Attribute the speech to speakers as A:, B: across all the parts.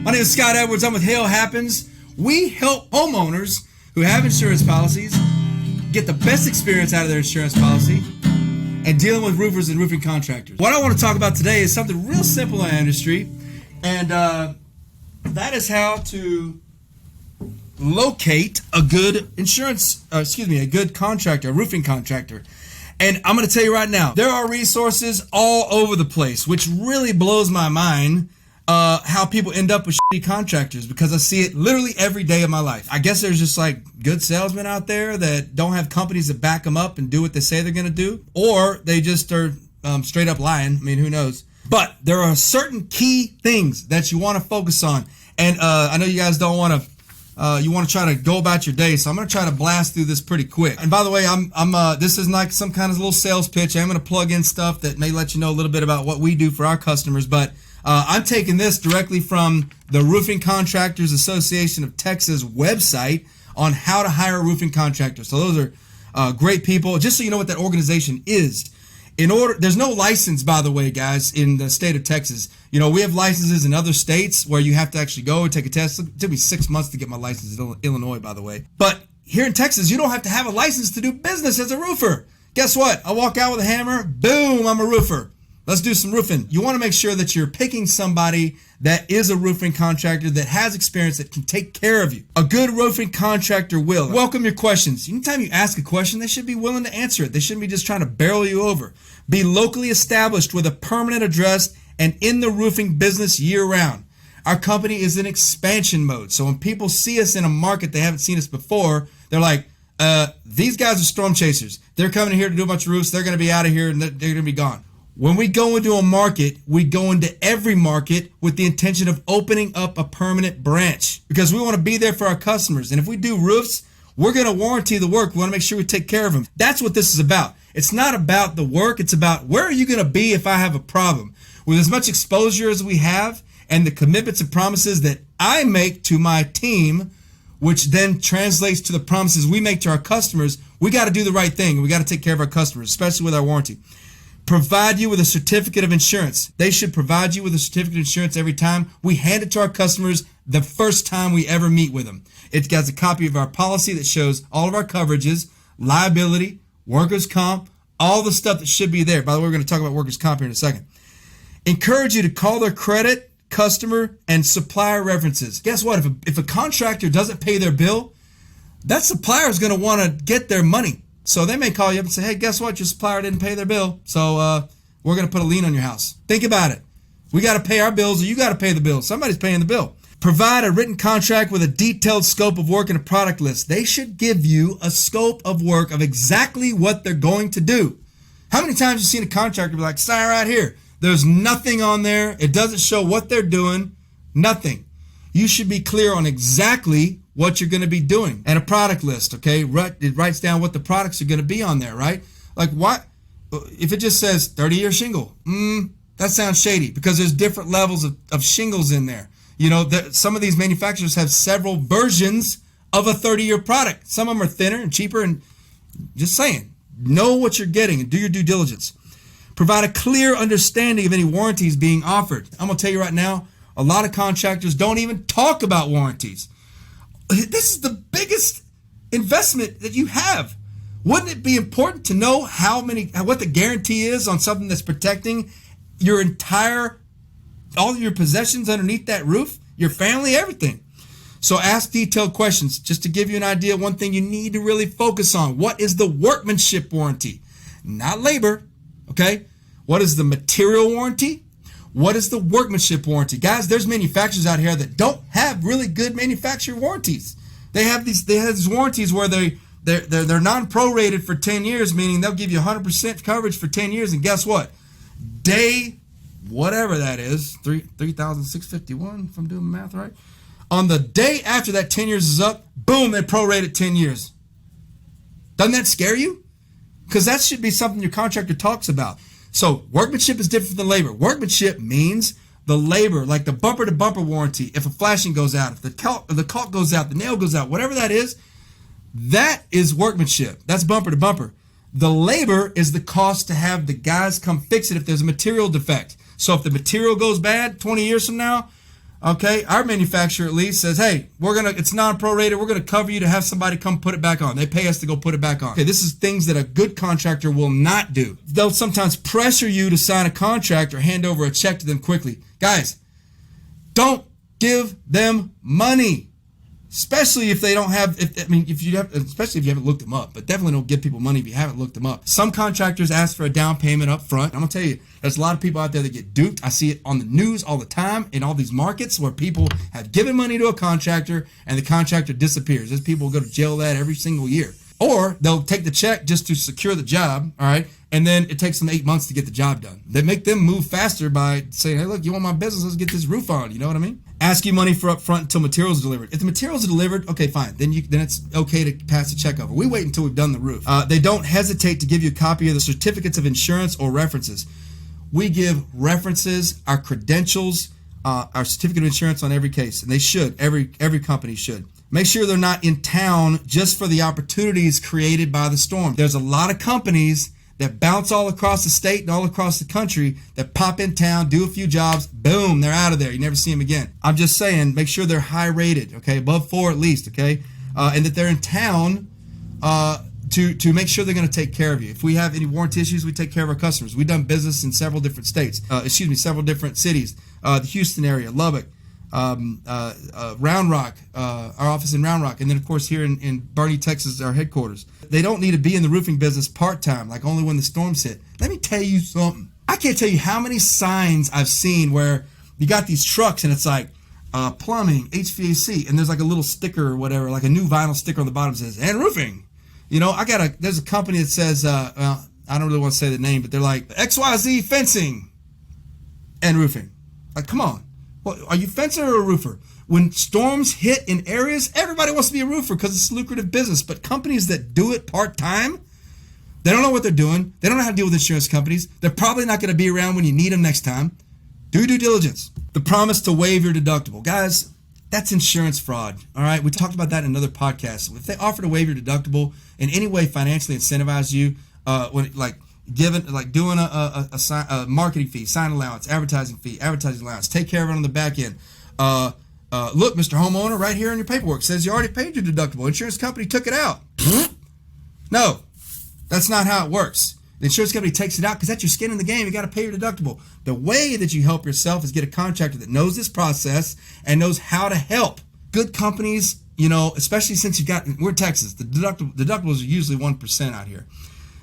A: My name is Scott Edwards. I'm with Hail Happens. We help homeowners who have insurance policies get the best experience out of their insurance policy and dealing with roofers and roofing contractors. What I want to talk about today is something real simple in our industry, and that is how to locate a good a good contractor, a roofing contractor. And I'm going to tell you right now, there are resources all over the place, which really blows my mind how people end up with shitty contractors, because I see it literally every day of my life. I guess there's just like good salesmen out there that don't have companies that back them up and do what they say they're going to do, or they just are straight up lying. I mean, who knows? But there are certain key things that you want to focus on. And I know you guys don't want to you want to try to go about your day, so I'm going to try to blast through this pretty quick. And by the way, this is like some kind of little sales pitch. I'm going to plug in stuff that may let you know a little bit about what we do for our customers, but I'm taking this directly from the Roofing Contractors Association of Texas website on how to hire a roofing contractor. So those are great people. Just so you know what that organization is. There's no license, by the way, guys, in the state of Texas. You know, we have licenses in other states where you have to actually go and take a test. It took me 6 months to get my license in Illinois, by the way. But here in Texas, you don't have to have a license to do business as a roofer. Guess what? I walk out with a hammer, boom, I'm a roofer. Let's do some roofing. You want to make sure that you're picking somebody that is a roofing contractor that has experience, that can take care of you. A good roofing contractor will welcome your questions. Anytime you ask a question, they should be willing to answer it. They shouldn't be just trying to barrel you over. Be locally established with a permanent address and in the roofing business year-round. Our company is in expansion mode. So when people see us in a market they haven't seen us before, they're like, these guys are storm chasers. They're coming here to do a bunch of roofs. They're going to be out of here and they're going to be gone. When we go into a market, we go into every market with the intention of opening up a permanent branch, because we want to be there for our customers. And if we do roofs, we're going to warranty the work. We want to make sure we take care of them. That's what this is about. It's not about the work. It's about, where are you going to be if I have a problem? With as much exposure as we have and the commitments and promises that I make to my team, which then translates to the promises we make to our customers, we got to do the right thing. We got to take care of our customers, especially with our warranty. Provide you with a certificate of insurance. They should provide you with a certificate of insurance every time. We hand it to our customers the first time we ever meet with them. It has a copy of our policy that shows all of our coverages, liability, workers' comp, all the stuff that should be there. By the way, we're going to talk about workers' comp here in a second. Encourage you to call their credit, customer, and supplier references. Guess what? If a contractor doesn't pay their bill, that supplier is going to want to get their money. So they may call you up and say, hey, guess what? Your supplier didn't pay their bill, so we're going to put a lien on your house. Think about it. We got to pay our bills, or you got to pay the bill. Somebody's paying the bill. Provide a written contract with a detailed scope of work and a product list. They should give you a scope of work of exactly what they're going to do. How many times have you seen a contractor be like, sign right here? There's nothing on there. It doesn't show what they're doing. Nothing. You should be clear on exactly what you're going to be doing, and a product list. Okay, it writes down what the products are going to be on there, right? Like, what if it just says 30-year shingle? That sounds shady, because there's different levels of shingles in there. You know, some of these manufacturers have several versions of a 30-year product. Some of them are thinner and cheaper, and just saying, know what you're getting and do your due diligence. Provide a clear understanding of any warranties being offered. I'm going to tell you right now, a lot of contractors don't even talk about warranties. This is the biggest investment that you have. Wouldn't it be important to know what the guarantee is on something that's protecting all of your possessions underneath that roof, your family, everything? So ask detailed questions. Just to give you an idea, one thing you need to really focus on: what is the workmanship warranty? Not labor, okay? What is the material warranty? What is the workmanship warranty? Guys, there's manufacturers out here that don't have really good manufacturer warranties. They have these warranties where they're non-prorated for 10 years, meaning they'll give you 100% coverage for 10 years, and guess what? Day whatever that is, 3,651, if I'm doing the math right. On the day after that 10 years is up, boom, they prorated 10 years. Doesn't that scare you? Because that should be something your contractor talks about. So workmanship is different than labor. Workmanship means the labor, like the bumper-to-bumper warranty. If a flashing goes out, if the caulk goes out, the nail goes out, whatever that is workmanship. That's bumper-to-bumper. The labor is the cost to have the guys come fix it if there's a material defect. So if the material goes bad 20 years from now, Okay, our manufacturer at least says, hey, it's non-prorated, we're gonna cover you to have somebody come put it back on. They pay us to go put it back on. Okay, this is things that a good contractor will not do. They'll sometimes pressure you to sign a contract or hand over a check to them quickly. Guys, don't give them money. Especially if they don't have, especially if you haven't looked them up, but definitely don't give people money if you haven't looked them up. Some contractors ask for a down payment up front. I'm gonna tell you, there's a lot of people out there that get duped. I see it on the news all the time in all these markets where people have given money to a contractor and the contractor disappears. There's people who go to jail that every single year. Or they'll take the check just to secure the job, all right, and then it takes them 8 months to get the job done. They make them move faster by saying, hey, look, you want my business, let's get this roof on, you know what I mean? Ask you money for up front until materials are delivered. If the materials are delivered, okay, fine, then it's okay to pass the check over. We wait until we've done the roof. They don't hesitate to give you a copy of the certificates of insurance or references. We give references, our credentials, our certificate of insurance on every case, and they should, every company should. Make sure they're not in town just for the opportunities created by the storm. There's a lot of companies that bounce all across the state and all across the country that pop in town, do a few jobs, boom, they're out of there. You never see them again. I'm just saying, make sure they're high rated, okay, above 4 at least, okay, and that they're in town to make sure they're going to take care of you. If we have any warranty issues, we take care of our customers. We've done business in several different states, several different cities, the Houston area, Lubbock, Round Rock, our office in Round Rock, and then of course here in Bernie, Texas, our headquarters. They don't need to be in the roofing business part-time, like only when the storms hit. Let me tell you something. I can't tell you how many signs I've seen where you got these trucks and it's like plumbing, HVAC, and there's like a little sticker or whatever, like a new vinyl sticker on the bottom that says, and roofing. You know, there's a company that says, I don't really want to say the name, but they're like XYZ fencing and roofing. Like, come on. Well, are you a fencer or a roofer? When storms hit in areas, everybody wants to be a roofer because it's a lucrative business. But companies that do it part-time, they don't know what they're doing. They don't know how to deal with insurance companies. They're probably not going to be around when you need them next time. Do due diligence. The promise to waive your deductible. Guys, that's insurance fraud, all right? We talked about that in another podcast. If they offer to waive your deductible in any way financially incentivize you, doing a marketing fee, sign allowance, advertising fee, advertising allowance, take care of it on the back end. Look, Mr. Homeowner, right here in your paperwork says you already paid your deductible. Insurance company took it out. No, that's not how it works. The insurance company takes it out because that's your skin in the game. You got to pay your deductible. The way that you help yourself is get a contractor that knows this process and knows how to help. Good companies, you know, especially since we're Texas, the deductibles are usually 1% out here.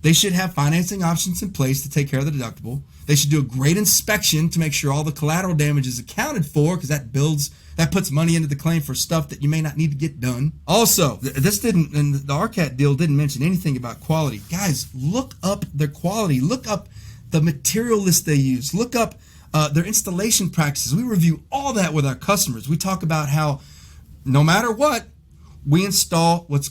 A: They should have financing options in place to take care of the deductible. They should do a great inspection to make sure all the collateral damage is accounted for, because that puts money into the claim for stuff that you may not need to get done. Also, the RCAT deal didn't mention anything about quality. Guys, look up their quality. Look up the material list they use. Look up their installation practices. We review all that with our customers. We talk about how no matter what, we install what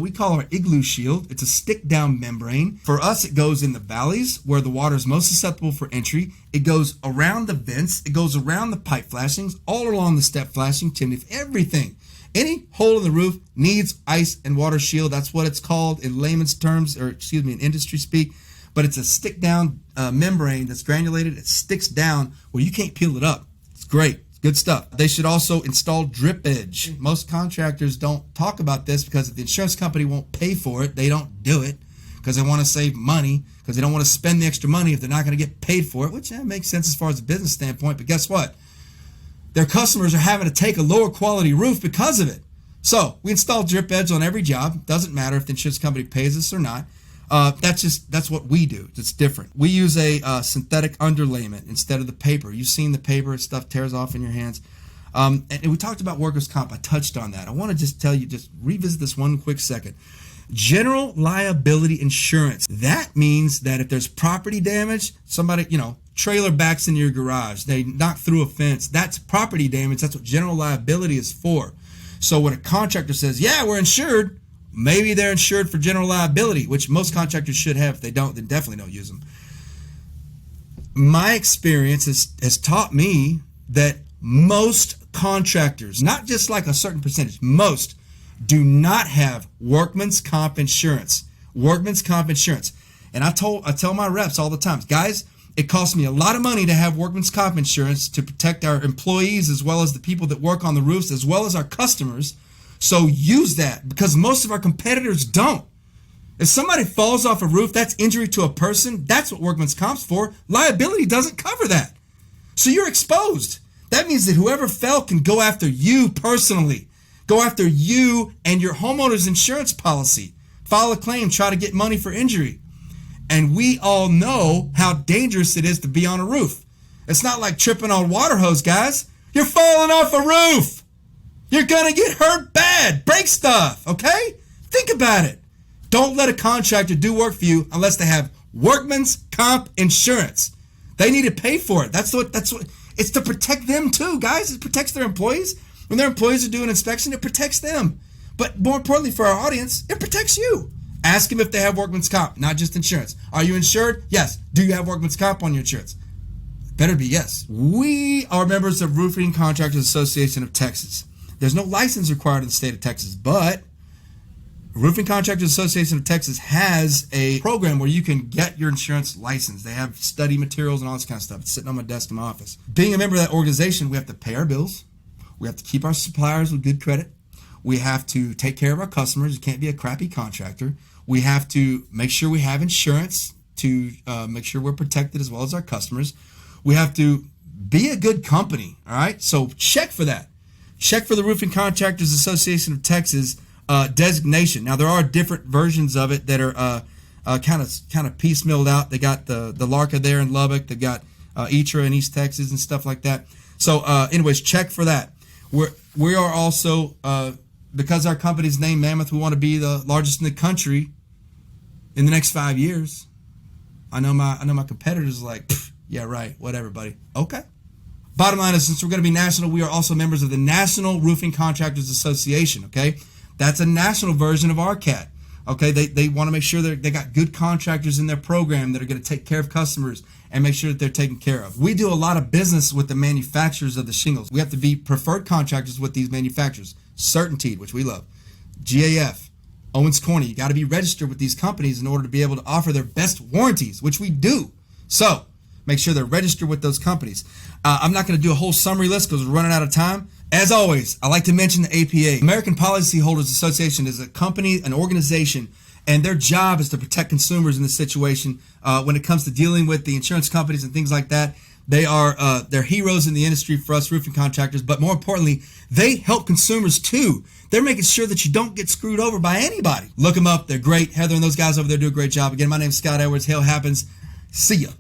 A: we call our igloo shield. It's a stick down membrane. For us, it goes in the valleys where the water is most susceptible for entry. It goes around the vents. It goes around the pipe flashings, all along the step flashing, chimney, everything. Any hole in the roof needs ice and water shield. That's what it's called in layman's terms, or in industry speak. But it's a stick down membrane that's granulated. It sticks down where you can't peel it up. It's great. Good stuff. They should also install drip edge. Most contractors don't talk about this because if the insurance company won't pay for it, they don't do it because they want to save money, because they don't want to spend the extra money if they're not going to get paid for it, which makes sense as far as a business standpoint. But guess what? Their customers are having to take a lower quality roof because of it. So we install drip edge on every job. Doesn't matter if the insurance company pays us or not. That's what we do. It's different. We use a synthetic underlayment instead of the paper. You've seen the paper, stuff tears off in your hands. And we talked about workers' comp. I touched on that. I want to just revisit this one quick second. General liability insurance. That means that if there's property damage, somebody, trailer backs into your garage, they knock through a fence, that's property damage. That's what general liability is for. So when a contractor says, yeah, we're insured, maybe they're insured for general liability, which most contractors should have. If they don't, then definitely don't use them. My experience has taught me that most contractors, not just like a certain percentage, most do not have workman's comp insurance. Workman's comp insurance. And I tell my reps all the time, guys, It costs me a lot of money to have workman's comp insurance to protect our employees as well as the people that work on the roofs as well as our customers. So use that, because most of our competitors don't. If somebody falls off a roof, that's injury to a person. That's what workman's comp's for. Liability doesn't cover that. So you're exposed. That means that whoever fell can go after you personally. Go after you and your homeowner's insurance policy. File a claim, try to get money for injury. And we all know how dangerous it is to be on a roof. It's not like tripping on water hose, guys. You're falling off a roof. You're going to get hurt bad. Break stuff, okay? Think about it. Don't let a contractor do work for you unless they have workman's comp insurance. They need to pay for it. That's what it's to protect them too, guys. It protects their employees. When their employees are doing inspection, it protects them. But more importantly for our audience, it protects you. Ask them if they have workman's comp, not just insurance. Are you insured? Yes. Do you have workman's comp on your insurance? Better be yes. We are members of Roofing Contractors Association of Texas. There's no license required in the state of Texas, but Roofing Contractors Association of Texas has a program where you can get your insurance license. They have study materials and all this kind of stuff. It's sitting on my desk in my office. Being a member of that organization, we have to pay our bills. We have to keep our suppliers with good credit. We have to take care of our customers. You can't be a crappy contractor. We have to make sure we have insurance to make sure we're protected as well as our customers. We have to be a good company, all right? So check for that. Check for the Roofing Contractors Association of Texas designation. Now, there are different versions of it that are kind of piecemealed out. They got the LARCA there in Lubbock. They got ITRA in East Texas and stuff like that. So anyways, check for that. We are also, because our company's named Mammoth, we want to be the largest in the country in the next 5 years. I know my competitors are like, yeah, right, whatever, buddy. Okay. Bottom line is, since we're going to be national, we are also members of the National Roofing Contractors Association, okay? That's a national version of RCAT, okay? They want to make sure that they got good contractors in their program that are going to take care of customers and make sure that they're taken care of. We do a lot of business with the manufacturers of the shingles. We have to be preferred contractors with these manufacturers. Certainty, which we love. GAF, Owens Corning. You got to be registered with these companies in order to be able to offer their best warranties, which we do. So make sure they're registered with those companies. I'm not going to do a whole summary list because we're running out of time. As always, I like to mention the APA. American Policyholders Association is a company, an organization, and their job is to protect consumers in this situation when it comes to dealing with the insurance companies and things like that. They are they're heroes in the industry for us roofing contractors, but more importantly, they help consumers too. They're making sure that you don't get screwed over by anybody. Look them up. They're great. Heather and those guys over there do a great job. Again, my name's Scott Edwards. Hell happens. See ya.